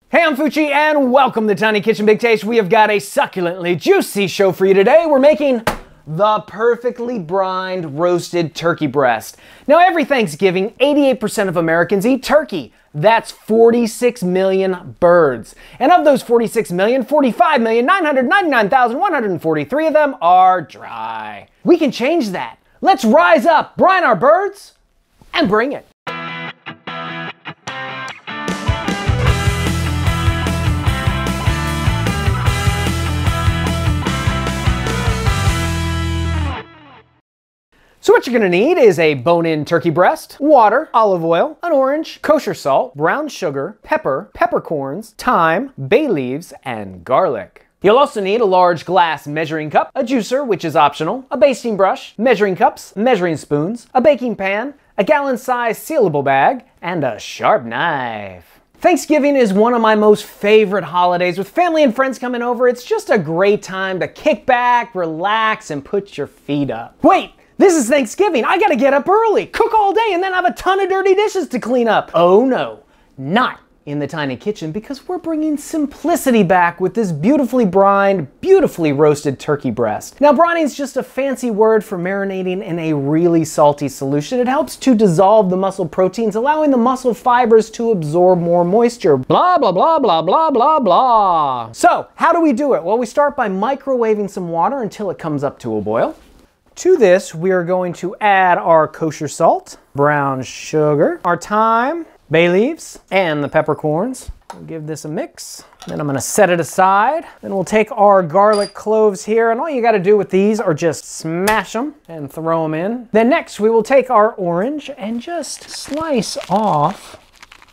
Hey, I'm Fucci and welcome to Tiny Kitchen Big Taste. We have got a succulently juicy show for you today. We're making the perfectly brined roasted turkey breast. Now, every Thanksgiving, 88% of Americans eat turkey. That's 46 million birds. And of those 46 million, 45,999,143 of them are dry. We can change that. Let's rise up, brine our birds, and bring it. So what you're gonna need is a bone-in turkey breast, water, olive oil, an orange, kosher salt, brown sugar, pepper, peppercorns, thyme, bay leaves, and garlic. You'll also need a large glass measuring cup, a juicer, which is optional, a basting brush, measuring cups, measuring spoons, a baking pan, a gallon-sized sealable bag, and a sharp knife. Thanksgiving is one of my most favorite holidays. With family and friends coming over, it's just a great time to kick back, relax, and put your feet up. Wait! This is Thanksgiving. I gotta get up early, cook all day, and then have a ton of dirty dishes to clean up. Oh no, not in the tiny kitchen, because we're bringing simplicity back with this beautifully brined, beautifully roasted turkey breast. Now, brining is just a fancy word for marinating in a really salty solution. It helps to dissolve the muscle proteins, allowing the muscle fibers to absorb more moisture. Blah, blah, blah, blah, blah, blah, blah. So, how do we do it? Well, we start by microwaving some water until it comes up to a boil. To this, we are going to add our kosher salt, brown sugar, our thyme, bay leaves, and the peppercorns. We'll give this a mix. Then I'm gonna set it aside. Then we'll take our garlic cloves here, and all you gotta do with these are just smash them and throw them in. Then next, we will take our orange and just slice off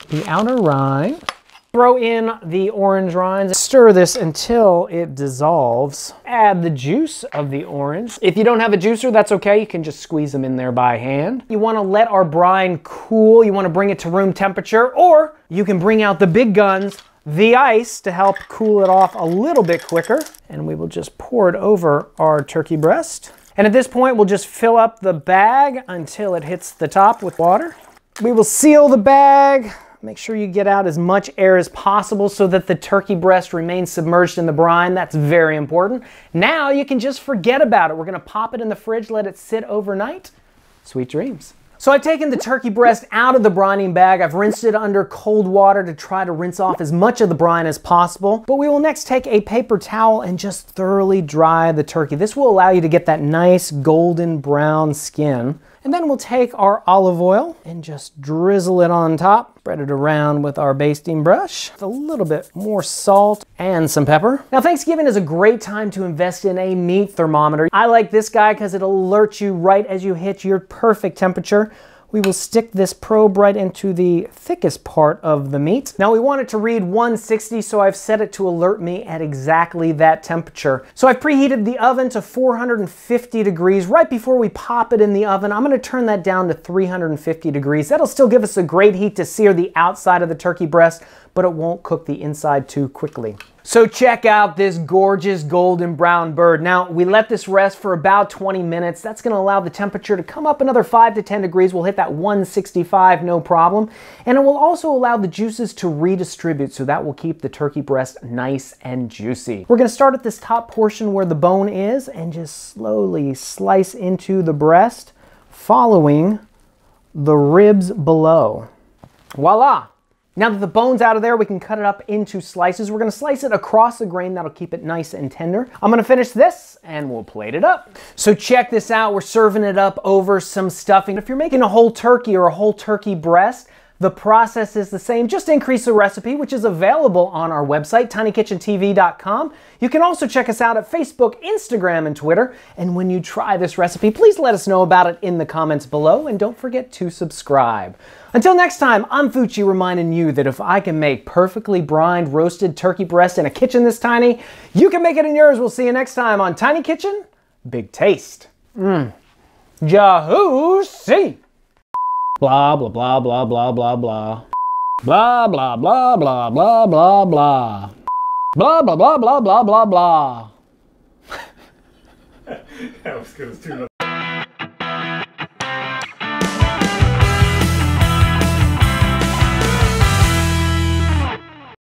the outer rind. Throw in the orange rinds, stir this until it dissolves. Add the juice of the orange. If you don't have a juicer, that's okay. You can just squeeze them in there by hand. You wanna let our brine cool. You wanna bring it to room temperature, or you can bring out the big guns, the ice, to help cool it off a little bit quicker. And we will just pour it over our turkey breast. And at this point, we'll just fill up the bag until it hits the top with water. We will seal the bag. Make sure you get out as much air as possible so that the turkey breast remains submerged in the brine. That's very important. Now you can just forget about it. We're gonna pop it in the fridge, let it sit overnight. Sweet dreams. So I've taken the turkey breast out of the brining bag. I've rinsed it under cold water to try to rinse off as much of the brine as possible. But we will next take a paper towel and just thoroughly dry the turkey. This will allow you to get that nice golden brown skin. And then we'll take our olive oil and just drizzle it on top. Spread it around with our basting brush. With a little bit more salt and some pepper. Now, Thanksgiving is a great time to invest in a meat thermometer. I like this guy because it'll alert you right as you hit your perfect temperature. We will stick this probe right into the thickest part of the meat. Now, we want it to read 160, so I've set it to alert me at exactly that temperature. So I've preheated the oven to 450 degrees. Right before we pop it in the oven, I'm gonna turn that down to 350 degrees. That'll still give us a great heat to sear the outside of the turkey breast, but it won't cook the inside too quickly. So check out this gorgeous golden brown bird. Now, we let this rest for about 20 minutes. That's gonna allow the temperature to come up another 5 to 10 degrees. We'll hit that 165, no problem. And it will also allow the juices to redistribute, so that will keep the turkey breast nice and juicy. We're gonna start at this top portion where the bone is and just slowly slice into the breast, following the ribs below. Voila! Now that the bone's out of there, we can cut it up into slices. We're gonna slice it across the grain. That'll keep it nice and tender. I'm gonna finish this and we'll plate it up. So check this out. We're serving it up over some stuffing. If you're making a whole turkey or a whole turkey breast, the process is the same. Just increase the recipe, which is available on our website, tinykitchentv.com. You can also check us out at Facebook, Instagram, and Twitter. And when you try this recipe, please let us know about it in the comments below. And don't forget to subscribe. Until next time, I'm Fucci reminding you that if I can make perfectly brined roasted turkey breast in a kitchen this tiny, you can make it in yours. We'll see you next time on Tiny Kitchen Big Taste. Jahoo-see! Blah, blah, blah, blah, blah, blah, blah. Blah, blah, blah, blah, blah, blah, blah. Blah, blah, blah, blah, blah, blah, blah. That was good.